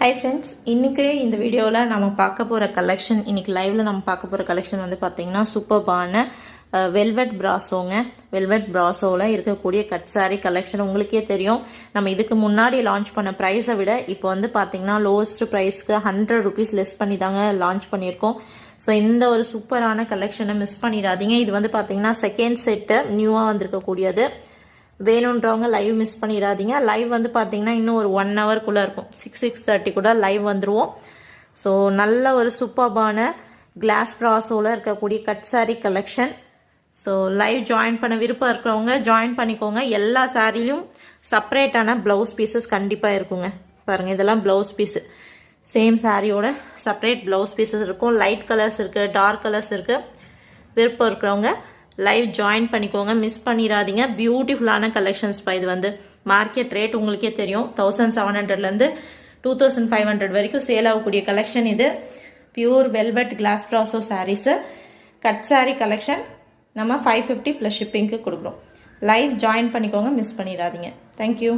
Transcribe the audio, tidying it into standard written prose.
Hi friends, இன்றைக்கி இந்த வீடியோவில் நம்ம பார்க்க போகிற கலெக்ஷன், இன்றைக்கி லைவில் நம்ம பார்க்க போகிற கலெக்ஷன் வந்து பார்த்திங்கன்னா சூப்பர்பான வெல்வெட் பிராசோங்க. வெல்வெட் பிராசோவில் இருக்கக்கூடிய கட் சாரி கலெக்ஷன் உங்களுக்கே தெரியும். நம்ம இதுக்கு முன்னாடி லான்ச் பண்ண ப்ரைஸை விட இப்போ வந்து பார்த்திங்கன்னா லோவஸ்ட் ப்ரைஸ்க்கு 100 rupees லெஸ் பண்ணி தாங்க லான்ச் பண்ணியிருக்கோம். ஸோ இந்த ஒரு சூப்பரான கலெக்ஷனை மிஸ் பண்ணிடாதீங்க. இது வந்து பார்த்திங்கன்னா செகண்ட் செட்டு நியூவாக வந்திருக்கக்கூடியது. வேணுன்றவங்க லைவ் மிஸ் பண்ணிடாதீங்க. லைவ் வந்து பார்த்தீங்கன்னா இன்னும் ஒரு 1 hourக்குள்ளே இருக்கும். 6:30 கூட லைவ் வந்துடுவோம். ஸோ நல்ல ஒரு சூப்பர்பான கிளாஸ் ப்ராஸோவில் இருக்கக்கூடிய cut sorry collection. So live join பண்ண விருப்பம் இருக்கிறவங்க ஜாயின் பண்ணிக்கோங்க. எல்லா சாரிலையும் செப்பரேட்டான ப்ளவுஸ் பீசஸ் கண்டிப்பாக இருக்குங்க. பாருங்கள், இதெல்லாம் ப்ளவுஸ் பீஸு. சேம் சாரியோட செப்பரேட் ப்ளவுஸ் பீசஸ் இருக்கும். லைட் கலர்ஸ் இருக்குது, டார்க் கலர்ஸ் இருக்குது. விருப்பம் இருக்கிறவங்க லைவ் ஜாயின் பண்ணிக்கோங்க, மிஸ் பண்ணிடாதீங்க. பியூட்டிஃபுல்லான கலெக்ஷன்ஸ் இது வந்து மார்க்கெட் ரேட் உங்களுக்கே தெரியும். 1700லேருந்து 2500 வரைக்கும் சேல் ஆகக்கூடிய கலெக்ஷன் இது. Pure velvet class ப்ராசோ sarees cut sorry collection நம்ம 550 + ஷிப்பிங்க்கு கொடுக்குறோம். லைவ் ஜாயின் பண்ணிக்கோங்க, மிஸ் பண்ணிடாதீங்க. தேங்க்யூ.